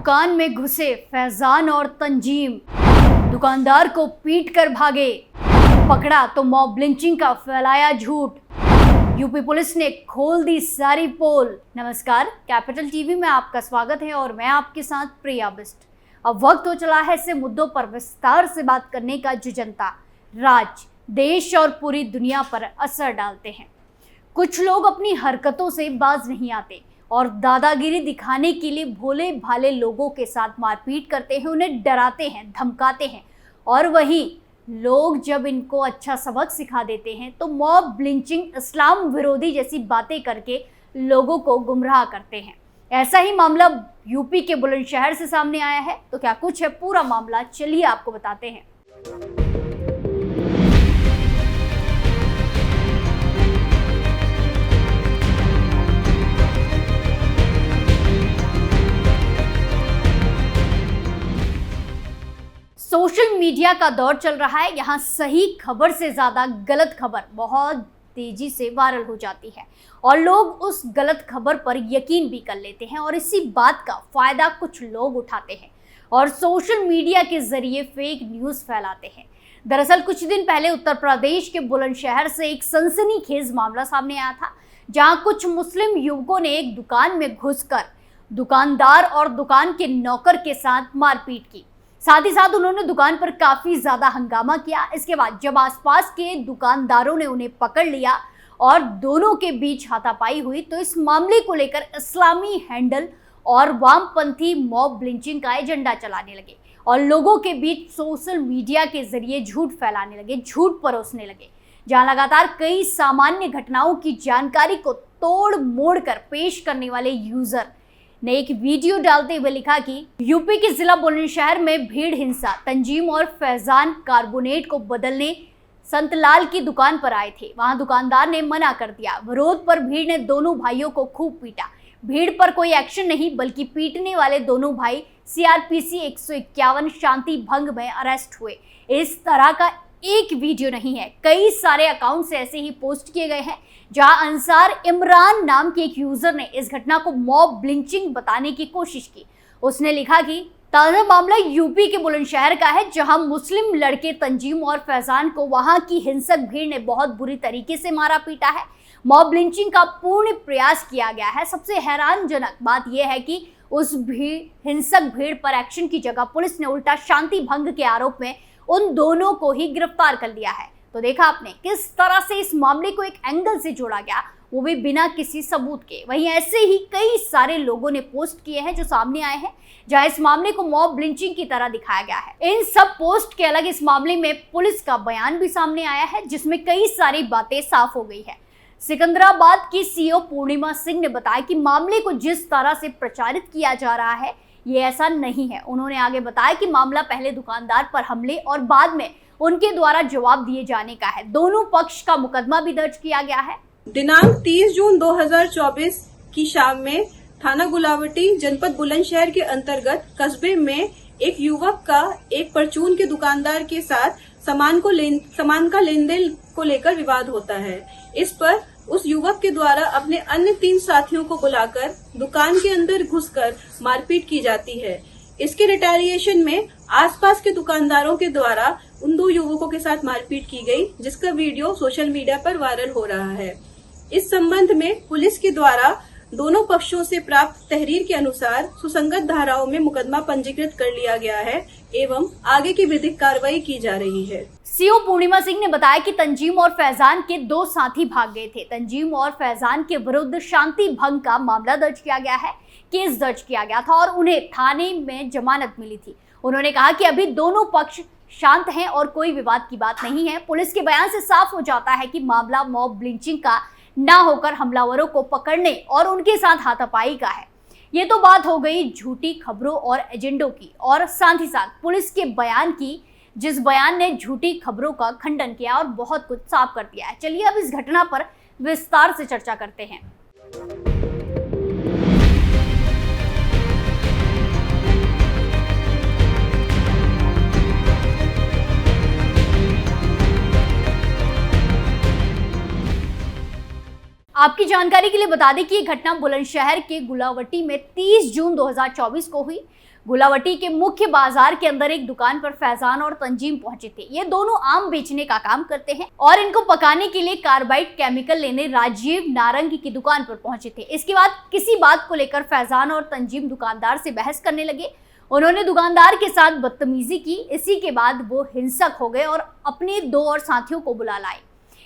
दुकान में घुसे फैजान और तंजीम, दुकानदार को पीट कर भागे, पकड़ा तो मॉब लिंचिंग का फैलाया झूठ, यूपी पुलिस ने खोल दी सारी पोल। नमस्कार, कैपिटल टीवी में आपका स्वागत है और मैं आपके साथ प्रिया बिस्ट। अब वक्त हो चला है ऐसे मुद्दों पर विस्तार से बात करने का जो जनता, राज्य, देश और पूरी दुनिया पर असर डालते हैं। कुछ लोग अपनी हरकतों से बाज नहीं आते और दादागिरी दिखाने के लिए भोले भाले लोगों के साथ मारपीट करते हैं, उन्हें डराते हैं, धमकाते हैं और वहीं लोग जब इनको अच्छा सबक सिखा देते हैं तो मॉब लिंचिंग, इस्लाम विरोधी जैसी बातें करके लोगों को गुमराह करते हैं। ऐसा ही मामला यूपी के बुलंदशहर से सामने आया है। तो क्या कुछ है पूरा मामला, चलिए आपको बताते हैं। सोशल मीडिया का दौर चल रहा है। यहाँ सही खबर से ज्यादा गलत खबर बहुत तेजी से वायरल हो जाती है और लोग उस गलत खबर पर यकीन भी कर लेते हैं और इसी बात का फायदा कुछ लोग उठाते हैं और सोशल मीडिया के जरिए फेक न्यूज़ फैलाते हैं। दरअसल कुछ दिन पहले उत्तर प्रदेश के बुलंदशहर से एक सनसनीखेज मामला सामने आया था, जहां कुछ मुस्लिम युवकों ने एक दुकान में घुसकर दुकानदार और दुकान के नौकर के साथ मारपीट की। साथ ही साथ उन्होंने दुकान पर काफी ज्यादा हंगामा किया। इसके बाद जब आसपास के दुकानदारों ने उन्हें पकड़ लिया और दोनों के बीच हाथापाई हुई तो इस मामले को लेकर इस्लामी हैंडल और वामपंथी मॉब लिंचिंग का एजेंडा चलाने लगे और लोगों के बीच सोशल मीडिया के जरिए झूठ फैलाने लगे, झूठ परोसने लगे। जहां लगातार कई सामान्य घटनाओं की जानकारी को तोड़ मोड़ कर पेश करने वाले यूजर ने एक वीडियो डालते हुए लिखा कि यूपी के जिला बुलंदशहर में भीड़ हिंसा, तंजीम और फैजान कार्बोनेट को बदलने संतलाल की दुकान पर आए थे। वहां दुकानदार ने मना कर दिया। विरोध पर भीड़ ने दोनों भाइयों को खूब पीटा। भीड़ पर कोई एक्शन नहीं, बल्कि पीटने वाले दोनों भाई सीआरपीसी 151 शांति भंग में अरेस्ट हुए। इस तरह का एक वीडियो नहीं है, कई सारे अकाउंट से ऐसे ही पोस्ट किए गए हैं, जहां अंसार इमरान नाम के एक यूजर ने इस घटना को मॉब लिंचिंग बताने की कोशिश की। उसने लिखा कि ताजा मामला यूपी के बुलंदशहर का है, जहां मुस्लिम लड़के तंजीम और फैजान को वहां की हिंसक भीड़ ने बहुत बुरी तरीके से मारा पीटा है। मॉब लिंचिंग का पूर्ण प्रयास किया गया है। सबसे हैरानजनक बात यह है कि उस हिंसक भीड़ पर एक्शन की जगह पुलिस ने उल्टा शांति भंग के आरोप में उन दोनों को ही गिरफ्तार कर लिया है। तो देखा आपने किस तरह से इस मामले को एक एंगल से जोड़ा गया, वो भी बिना किसी सबूत के। वहीं ऐसे ही कई सारे लोगों ने पोस्ट किए हैं जो सामने आए हैं, जहां इस मामले को मॉब लिंचिंग की तरह दिखाया गया है। इन सब पोस्ट के अलग इस मामले में पुलिस का बयान भी सामने आया है, जिसमें कई सारी बातें साफ हो गई है। सिकंदराबाद की सीओ पूर्णिमा सिंह ने बताया कि मामले को जिस तरह से प्रचारित किया जा रहा है ये ऐसा नहीं है। उन्होंने आगे बताया कि मामला पहले दुकानदार पर हमले और बाद में उनके द्वारा जवाब दिए जाने का है। दोनों पक्ष का मुकदमा भी दर्ज किया गया है। दिनांक 30 जून 2024 की शाम में थाना गुलावटी, जनपद बुलंदशहर के अंतर्गत कस्बे में एक युवक का एक परचून के दुकानदार के साथ सामान का लेन देन को लेकर विवाद होता है। इस पर उस युवक के द्वारा अपने अन्य 3 साथियों को बुलाकर दुकान के अंदर घुसकर मारपीट की जाती है। इसके रिटेलिएशन में आसपास के दुकानदारों के द्वारा उन 2 युवकों के साथ मारपीट की गई, जिसका वीडियो सोशल मीडिया पर वायरल हो रहा है। इस संबंध में पुलिस के द्वारा दोनों पक्षों से प्राप्त तहरीर के अनुसार सुसंगत धाराओं में मुकदमा पंजीकृत कर लिया गया है एवं आगे की विधिक कार्रवाई की जा रही है। सीओ पूर्णिमा सिंह ने बताया कि तंजीम और फैजान के 2 साथी भाग गए थे। तंजीम और फैजान के विरुद्ध शांति भंग का मामला दर्ज किया गया है, केस दर्ज किया गया था और उन्हें थाने में जमानत मिली थी। उन्होंने कहा कि अभी दोनों पक्ष शांत हैं और कोई विवाद की बात नहीं है। पुलिस के बयान से साफ हो जाता है कि मामला मॉब लिंचिंग का ना होकर हमलावरों को पकड़ने और उनके साथ हाथापाई का है। ये तो बात हो गई झूठी खबरों और एजेंडों की और साथ ही साथ पुलिस के बयान की, जिस बयान ने झूठी खबरों का खंडन किया और बहुत कुछ साफ कर दिया है। चलिए अब इस घटना पर विस्तार से चर्चा करते हैं। आपकी जानकारी के लिए बता दें कि ये घटना बुलंदशहर के गुलावटी में 30 जून 2024 को हुई। गुलावटी के मुख्य बाजार के अंदर एक दुकान पर फैजान और तंजीम पहुंचे थे। ये दोनों आम बेचने का काम करते हैं और इनको पकाने के लिए कार्बाइड केमिकल लेने राजीव नारंगी की दुकान पर पहुंचे थे। इसके बाद किसी बात को लेकर फैजान और तंजीम दुकानदार से बहस करने लगे। उन्होंने दुकानदार के साथ बदतमीजी की। इसी के बाद वो हिंसक हो गए और अपने 2 और साथियों को बुला लाए।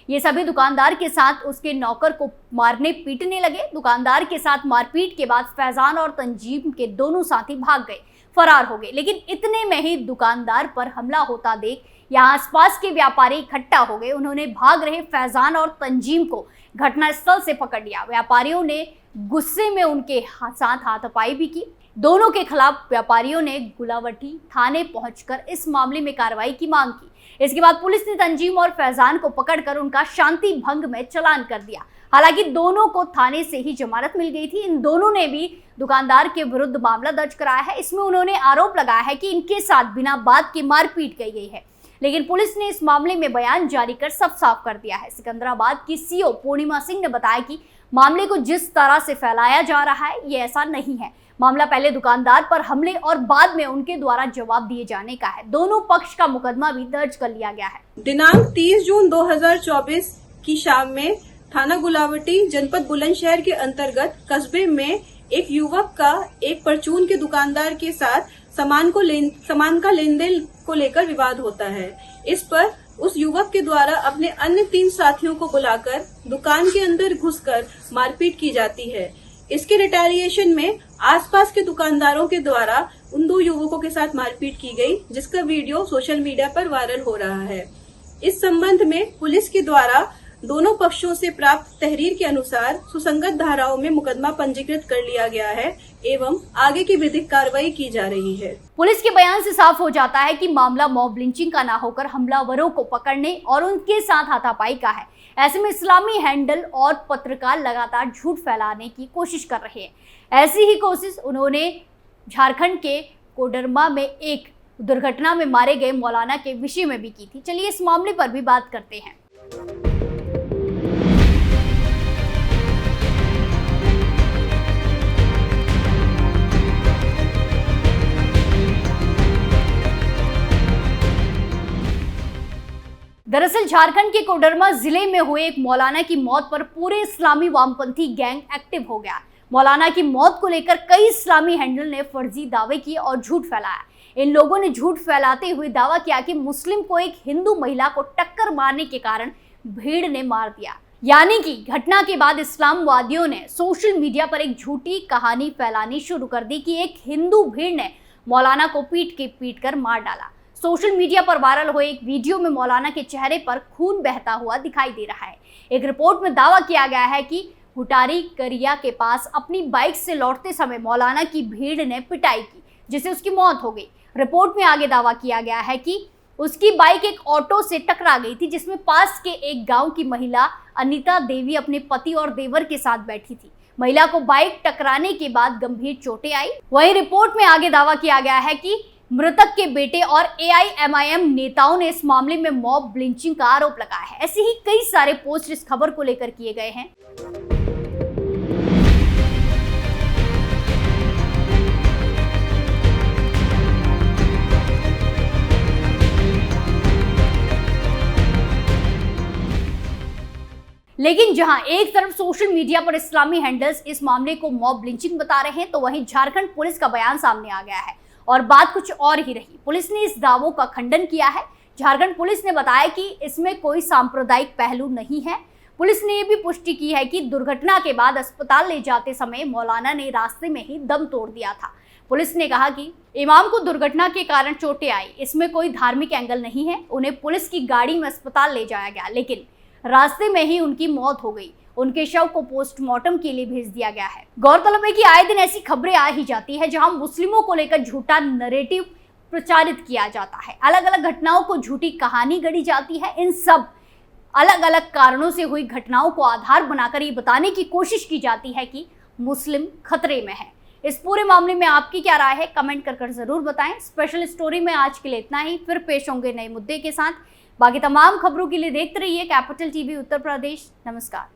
ये सभी दुकानदार के साथ उसके नौकर को मारने पीटने लगे। दुकानदार के साथ मारपीट के बाद फैजान और तंजीम के दोनों साथी भाग गए, फरार हो गए। लेकिन इतने में ही दुकानदार पर हमला होता देख यहाँ आसपास के व्यापारी इकट्ठा हो गए। उन्होंने भाग रहे फैजान और तंजीम को घटनास्थल से पकड़ लिया। व्यापारियों ने गुस्से में उनके साथ हाथापाई भी की। दोनों के खिलाफ व्यापारियों ने गुलावटी थाने पहुंचकर इस मामले में कार्रवाई की मांग की। इसके बाद पुलिस ने तंजीम और फैजान को पकड़कर उनका शांति भंग में चालान कर दिया। हालांकि दोनों को थाने से ही जमानत मिल गई थी। इन दोनों ने भी दुकानदार के विरुद्ध मामला दर्ज कराया है। इसमें उन्होंने आरोप लगाया है कि इनके साथ बिना बात के मारपीट की गई है, लेकिन पुलिस ने इस मामले में बयान जारी कर सब साफ कर दिया है। सिकंदराबाद की सीओ पूर्णिमा सिंह ने बताया कि मामले को जिस तरह से फैलाया जा रहा है ये ऐसा नहीं है। मामला पहले दुकानदार पर हमले और बाद में उनके द्वारा जवाब दिए जाने का है। दोनों पक्ष का मुकदमा भी दर्ज कर लिया गया है। दिनांक 30 जून 2024 की शाम में थाना गुलावटी जनपद बुलंदशहर के अंतर्गत कस्बे में एक युवक का एक परचून के दुकानदार के साथ सामान का लेन देन को लेकर विवाद होता है। इस पर उस युवक के द्वारा अपने अन्य 3 साथियों को बुलाकर दुकान के अंदर घुसकर मारपीट की जाती है। इसके रिटेलिएशन में आसपास के दुकानदारों के द्वारा उन 2 युवकों के साथ मारपीट की गई, जिसका वीडियो सोशल मीडिया पर वायरल हो रहा है। इस संबंध में पुलिस के द्वारा दोनों पक्षों से प्राप्त तहरीर के अनुसार सुसंगत धाराओं में मुकदमा पंजीकृत कर लिया गया है एवं आगे की विधिक कार्रवाई की जा रही है। पुलिस के बयान से साफ हो जाता है कि मामला मॉब लिंचिंग का ना होकर हमलावरों को पकड़ने और उनके साथ हाथापाई का है। ऐसे में इस्लामी हैंडल और पत्रकार लगातार झूठ फैलाने की कोशिश कर रहे हैं। ऐसी ही कोशिश उन्होंने झारखंड के कोडरमा में एक दुर्घटना में मारे गए मौलाना के विषय में भी की थी। चलिए इस मामले पर भी बात करते हैं। दरअसल झारखंड के कोडरमा जिले में हुए एक मौलाना की मौत पर पूरे इस्लामी वामपंथी गैंग एक्टिव हो गया। मौलाना की मौत को लेकर कई इस्लामी हैंडल ने फर्जी दावे किए और झूठ फैलाया। इन लोगों ने झूठ फैलाते हुए दावा किया कि मुस्लिम को एक हिंदू महिला को टक्कर मारने के कारण भीड़ ने मार दिया। यानी कि घटना के बाद इस्लामवादियों ने सोशल मीडिया पर एक झूठी कहानी फैलानी शुरू कर दी कि एक हिंदू भीड़ ने मौलाना को पीट कर मार डाला। सोशल मीडिया पर वायरल हुए एक वीडियो में मौलाना के चेहरे पर खून बहता हुआ दिखाई दे रहा है। एक रिपोर्ट में दावा किया गया है कि हुटारी करिया के पास अपनी बाइक से लौटते समय मौलाना की भीड़ ने पिटाई की, जिससे उसकी मौत हो गई। रिपोर्ट में आगे दावा किया गया है कि उसकी बाइक एक ऑटो से टकरा गई थी, जिसमें पास के एक गांव की महिला अनीता देवी अपने पति और देवर के साथ बैठी थी। महिला को बाइक टकराने के बाद गंभीर चोटें आई। वहीं रिपोर्ट में आगे दावा किया गया है कि मृतक के बेटे और AIMIM नेताओं ने इस मामले में मॉब लिंचिंग का आरोप लगाया है। ऐसे ही कई सारे पोस्ट इस खबर को लेकर किए गए हैं। लेकिन जहां एक तरफ सोशल मीडिया पर इस्लामी हैंडल्स इस मामले को मॉब लिंचिंग बता रहे हैं, तो वहीं झारखंड पुलिस का बयान सामने आ गया है और बात कुछ और ही रही। पुलिस ने इस दावों का खंडन किया है। झारखंड पुलिस ने बताया कि इसमें कोई सांप्रदायिक पहलू नहीं है। पुलिस ने यह भी पुष्टि की है कि दुर्घटना के बाद अस्पताल ले जाते समय मौलाना ने रास्ते में ही दम तोड़ दिया था। पुलिस ने कहा कि इमाम को दुर्घटना के कारण चोटें आई, इसमें कोई धार्मिक एंगल नहीं है। उन्हें पुलिस की गाड़ी में अस्पताल ले जाया गया, लेकिन रास्ते में ही उनकी मौत हो गई। उनके शव को पोस्टमार्टम के लिए भेज दिया गया है। गौरतलब है कि आए दिन ऐसी खबरें आ ही जाती है जहां मुस्लिमों को लेकर झूठा नैरेटिव प्रचारित किया जाता है। अलग अलग घटनाओं को झूठी कहानी गढ़ी जाती है। इन सब अलग अलग कारणों से हुई घटनाओं को आधार बनाकर ये बताने की कोशिश की जाती है कि मुस्लिम खतरे में है। इस पूरे मामले में आपकी क्या राय है, कमेंट कर जरूर बताएं। स्पेशल स्टोरी में आज के लिए इतना ही। फिर पेश होंगे नए मुद्दे के साथ। बाकी तमाम खबरों के लिए देखते रहिए कैपिटल टीवी उत्तर प्रदेश। नमस्कार।